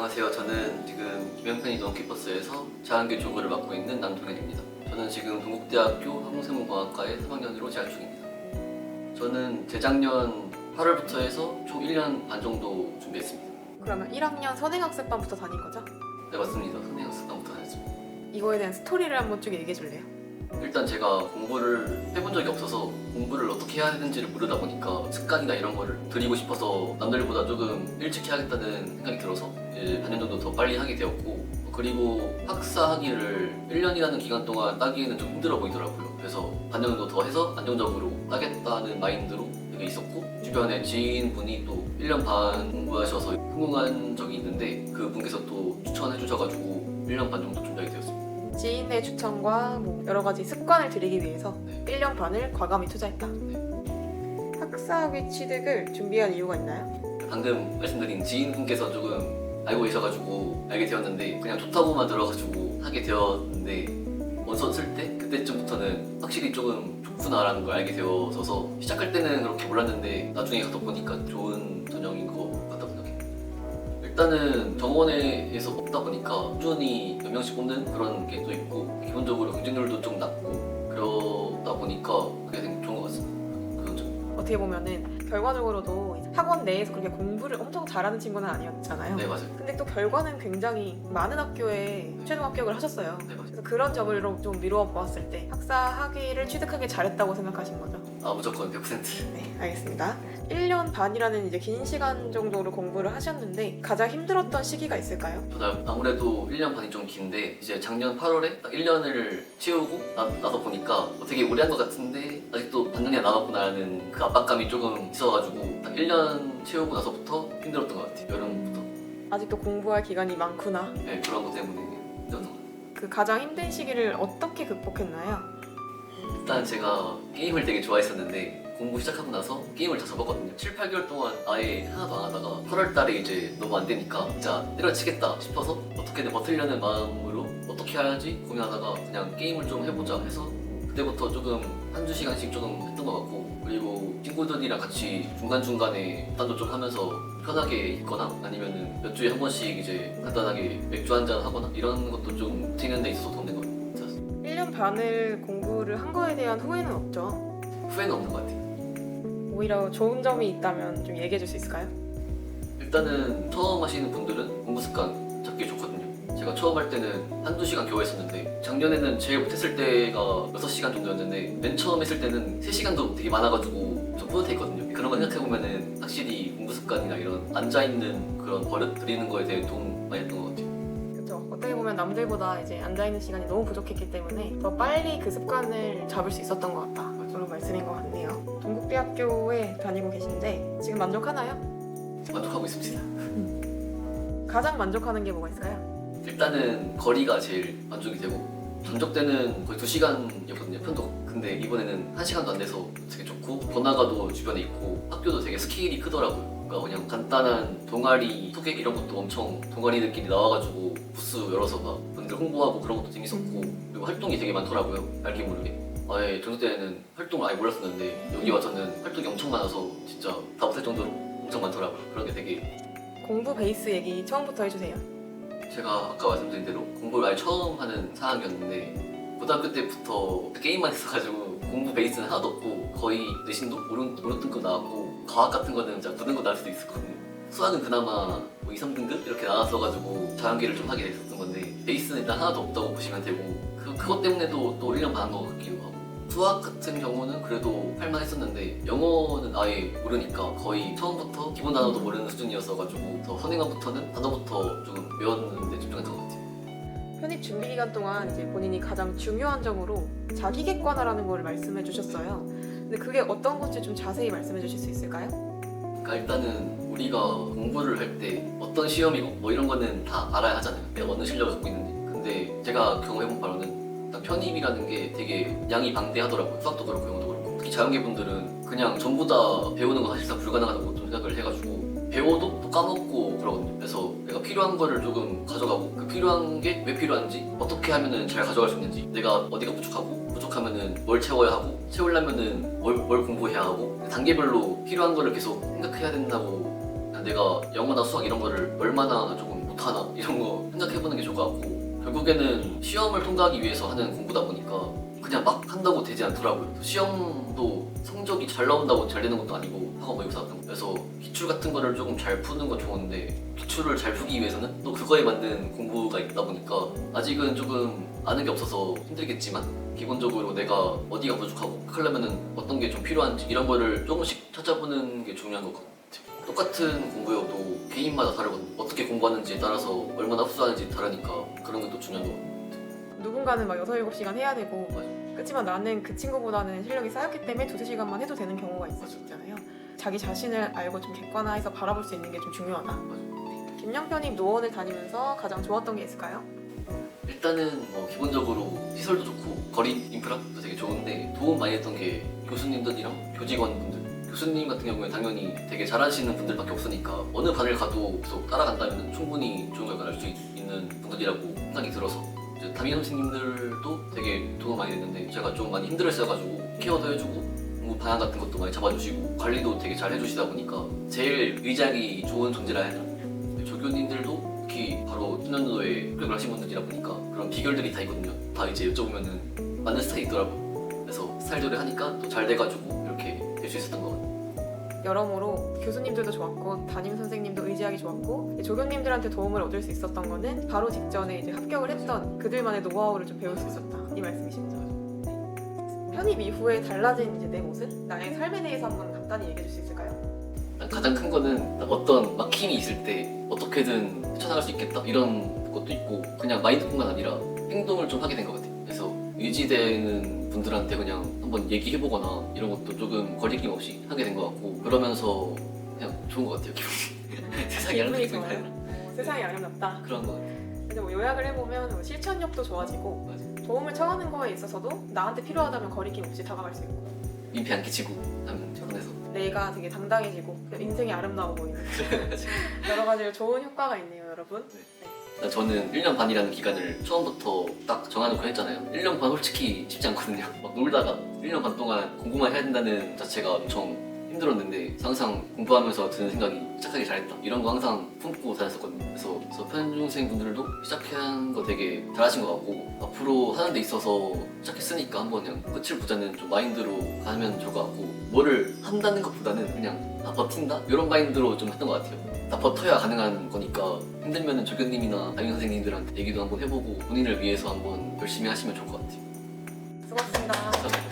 안녕하세요. 저는 지금 김현편이 넌키퍼스에서 자연계 조교를 맡고 있는 남동현입니다. 저는 지금 동국대학교 항공생물공학과에 3학년으로 재학 중입니다. 저는 재작년 8월부터 해서 총 1년 반 정도 준비했습니다. 그러면 1학년 선행학습반부터 다닌 거죠? 네, 맞습니다. 선행학습반부터 다녔습니다. 이거에 대한 스토리를 한번 쭉 얘기해 줄래요? 일단 제가 공부를 해본 적이 없어서 공부를 어떻게 해야 되는지를 모르다 보니까 습관이나 이런 거를 들이고 싶어서 남들보다 조금 일찍 해야겠다는 생각이 들어서 반년 정도 더 빨리 하게 되었고, 그리고 학사 학위를 1년이라는 기간 동안 따기에는 좀 힘들어 보이더라고요. 그래서 반년 정도 더 해서 안정적으로 따겠다는 마인드로 되게 있었고, 주변에 지인분이 또 1년 반 공부하셔서 성공한 적이 있는데 그 분께서 또 추천해 주셔가지고 1년 반 정도 준비하게 되었습니다. 지인의 추천과 여러 가지 습관을 들이기 위해서 네. 1년 반을 과감히 투자했다. 학사학위 취득을 준비한 이유가 있나요? 방금 말씀드린 지인분께서 조금 알고 계셔가지고 알게 되었는데, 그냥 좋다고만 들어가지고 하게 되었는데 원서 쓸 때 그때쯤부터는 확실히 조금 좋구나라는 걸 알게 되어서 시작할 때는 그렇게 몰랐는데 나중에 가서 보니까 좋은 전형인 것 같다고 생각해요. 일단은 정원에서 뽑다 보니까 꾸준히 몇 명씩 뽑는 그런 게 또 있고, 기본적으로 경쟁률도 좀 낮고 그러다 보니까 그게 되게 좋은 것 같습니다. 그런 점. 어떻게 보면은 결과적으로도 학원 내에서 그렇게 공부를 엄청 잘하는 친구는 아니었잖아요. 네, 맞아요. 근데 또 결과는 굉장히 많은 학교에 최종 합격을 하셨어요. 네, 맞아요. 그래서 그런 점으로 좀 미루어 보았을 때 학사 학위를 취득하기 잘했다고 생각하신 거죠? 무조건 100%. 네, 알겠습니다. 1년 반이라는 이제 긴 시간 정도로 공부를 하셨는데 가장 힘들었던 시기가 있을까요? 저는 아무래도 1년 반이 좀 긴데, 이제 작년 8월에 딱 1년을 채우고 나서 보니까 되게 오래 한 것 같은데 아직도 반년이 남았구나라는 그 압박감이 조금 있어가지고 딱 1년 채우고 나서부터 힘들었던 것 같아요. 여름부터. 아직도 공부할 기간이 많구나. 네, 그런 것 때문에 힘들었던 것 같아요. 그 가장 힘든 시기를 어떻게 극복했나요? 일단 제가 게임을 되게 좋아했었는데 공부 시작하고 나서 게임을 다 접었거든요. 7, 8개월 동안 아예 하나도 안 하다가 8월 달에 이제 너무 안 되니까 진짜 때려치겠다 싶어서 어떻게든 버틸려는 마음으로 어떻게 해야지 고민하다가 그냥 게임을 좀 해보자 해서 그때부터 조금 한두 시간씩 조금 했던 것 같고, 그리고 친구들이랑 같이 중간중간에 단도 좀 하면서 편하게 있거나 아니면은 몇 주에 한 번씩 이제 간단하게 맥주 한잔 하거나 이런 것도 좀 버티는 데 있어서 도움된 것 같아요. 1년 반을 공부를 한 거에 대한 후회는 없죠? 후회는 없는 것 같아요. 오히려 좋은 점이 있다면 좀 얘기해 줄 수 있을까요? 일단은 처음 하시는 분들은 공부 습관 잡기 좋거든요. 제가 처음 할 때는 한두 시간 겨우 했었는데 작년에는 제일 못했을 때가 6시간 정도였는데 맨 처음 했을 때는 3시간도 되게 많아가지고 좀 뿌듯했거든요. 그런 거 생각해보면은 확실히 공부 습관이나 이런 앉아있는 그런 버릇 들이는 거에 대해 도움 많이 했던 것 같아요. 그렇죠. 어떻게 보면 남들보다 이제 앉아있는 시간이 너무 부족했기 때문에 더 빨리 그 습관을 잡을 수 있었던 것 같다. 그런 말씀인 것 같네요. 동국대학교에 다니고 계신데 지금 만족하나요? 만족하고 있습니다. 가장 만족하는 게 뭐가 있을까요? 일단은 거리가 제일 만족이 되고, 전적 때는 거의 2시간이었거든요, 편도가. 근데 이번에는 1시간도 안 돼서 되게 좋고, 번화가도 주변에 있고 학교도 되게 스케일이 크더라고요. 그러니까 그냥 간단한 동아리 소개 이런 것도 엄청 동아리들끼리 나와가지고 부스 열어서 막 분들 홍보하고 그런 것도 재밌었고, 그리고 활동이 되게 많더라고요, 알게 모르게. 아예 전적 때는 활동을 아예 몰랐었는데 여기 와서는 활동이 엄청 많아서 진짜 다 못할 정도로 엄청 많더라고요. 그런 게 되게. 공부 베이스 얘기 처음부터 해주세요. 제가 아까 말씀드린 대로 공부를 아예 처음 하는 상황이었는데 고등학교 때부터 게임만 했어가지고 공부 베이스는 하나도 없고 거의 내신도 오른등급 나왔고, 과학 같은 거는 진짜 9등급 나올 수도 있었거든요. 수학은 그나마 2, 3등급 이렇게 나왔어가지고 자연계를 좀 하게 됐었던 건데, 베이스는 일단 하나도 없다고 보시면 되고, 그것 때문에도 또 1년 반 한 것 같기도 하고, 수학 같은 경우는 그래도 할만 했었는데 영어는 아예 모르니까 거의 처음부터 기본 단어도 모르는 수준이었어가지고 더 선행학부터는 단어부터 조금 외웠는데 집중했던 것 같아요. 편입 준비 기간 동안 이제 본인이 가장 중요한 점으로 자기 객관화라는 걸 말씀해 주셨어요. 근데 그게 어떤 건지 좀 자세히 말씀해 주실 수 있을까요? 그러니까 일단은 우리가 공부를 할 때 어떤 시험이고 뭐 이런 거는 다 알아야 하잖아요. 내가 어느 실력을 갖고 있는지. 근데 제가 경험해본 바로는 일단 편입이라는 게 되게 양이 방대하더라고요. 수학도 그렇고 영어도 그렇고. 특히 자연계 분들은 그냥 전부 다 배우는 거 사실상 불가능하다고 좀 생각을 해가지고 배워도 또 까먹고 그러거든요. 그래서 내가 필요한 거를 조금 가져가고, 그 필요한 게 왜 필요한지, 어떻게 하면은 잘 가져갈 수 있는지, 내가 어디가 부족하고 부족하면은 뭘 채워야 하고, 채우려면은 뭘 공부해야 하고, 단계별로 필요한 거를 계속 생각해야 된다고. 내가 영어나 수학 이런 거를 얼마나 조금 못하나 이런 거 생각해보는 게 좋을 것 같고, 결국에는 시험을 통과하기 위해서 하는 공부다 보니까 그냥 막 한다고 되지 않더라고요. 시험도 성적이 잘 나온다고 잘 되는 것도 아니고 학원 모의고사 같은 거. 그래서 기출 같은 거를 조금 잘 푸는 건 좋은데, 기출을 잘 푸기 위해서는 또 그거에 맞는 공부가 있다 보니까 아직은 조금 아는 게 없어서 힘들겠지만, 기본적으로 내가 어디가 부족하고 하려면은 어떤 게 좀 필요한지 이런 거를 조금씩 찾아보는 게 중요한 것 같아요. 똑같은 공부여도 개인마다 다르거든요. 어떻게 공부하는지에 따라서 얼마나 흡수하는지 다르니까 그런 것도 중요한 것 같아요. 누군가는 막 6, 7시간 해야 되고, 맞아요. 그렇지만 나는 그 친구보다는 실력이 쌓였기 때문에 2, 3시간만 해도 되는 경우가 있을 수 있잖아요. 자기 자신을 알고 좀 객관화해서 바라볼 수 있는 게 좀 중요하다. 김영표님 노원을 다니면서 가장 좋았던 게 있을까요? 일단은 기본적으로 시설도 좋고 거리 인프라도 되게 좋은데, 도움 많이 했던 게 교수님들이랑 교직원분들. 교수님 같은 경우에 당연히 되게 잘하시는 분들밖에 없으니까 어느 반을 가도 계속 따라간다면 충분히 좋은 결과를 낼 수 있는 분들이라고 생각이 들어서, 이제 담임 선생님들도 되게 도움 많이 됐는데, 제가 좀 많이 힘들었어가지고 케어도 해주고 공부 방향 같은 것도 많이 잡아주시고 관리도 되게 잘 해주시다 보니까 제일 의지하기 좋은 존재라 해야 되나. 조교님들도 특히 바로 신년도에 합격을 하신 분들이라 보니까 그런 비결들이 다 있거든요. 다 이제 여쭤보면은 맞는 스타일이 있더라고요. 그래서 스타일대로 하니까 또 잘 돼가지고 이렇게 될 수 있었던 것 같아요. 여러모로 교수님들도 좋았고 담임 선생님도 의지하기 좋았고, 조교님들한테 도움을 얻을 수 있었던 거는 바로 직전에 이제 합격을 했던 그들만의 노하우를 좀 배울 수 있었다, 이 말씀이시죠? 편입 이후에 달라진 이제 내 모습, 나의 삶에 대해서 한번 간단히 얘기해 줄 수 있을까요? 가장 큰 거는 어떤 막힘이 있을 때 어떻게든 헤쳐나갈 수 있겠다 이런 것도 있고, 그냥 마인드뿐만 아니라 행동을 좀 하게 된 것 같아요. 그래서 의지되는 분들한테 그냥 한번 얘기해보거나 이런 것도 조금 거리낌 없이 하게 된 것 같고, 그러면서 그냥 좋은 것 같아요. 기분이. 세상이 기분이 아름답고 좋아요. 세상이 아름답다. 그런 것 같아요. 이제 뭐 요약을 해보면 뭐 실천력도 좋아지고, 맞아요. 도움을 청하는 거에 있어서도 나한테 필요하다면 거리낌 없이 다가갈 수 있고, 민폐 안 끼치고 하는 차원에서. 내가 되게 당당해지고 인생이 아름다워 보이는 여러 가지 좋은 효과가 있네요, 여러분. 저는 1년 반이라는 기간을 처음부터 딱 정해놓고 했잖아요. 1년 반 솔직히 쉽지 않거든요. 막 놀다가 1년 반 동안 공부만 해야 된다는 자체가 엄청 힘들었는데, 항상 공부하면서 드는 생각이 시작하기 잘했다 이런 거 항상 품고 다녔었거든요. 그래서 편중생분들도 시작한 거 되게 잘하신 것 같고, 앞으로 하는 데 있어서 시작했으니까 한번 그냥 끝을 보자는 좀 마인드로 가면 좋을 것 같고, 뭐를 한다는 것보다는 그냥 다 버틴다? 이런 마인드로 좀 했던 것 같아요. 다 버텨야 가능한 거니까 힘들면 조교님이나 담임 선생님들한테 얘기도 한번 해보고 본인을 위해서 한번 열심히 하시면 좋을 것 같아요. 수고하셨습니다. 감사합니다.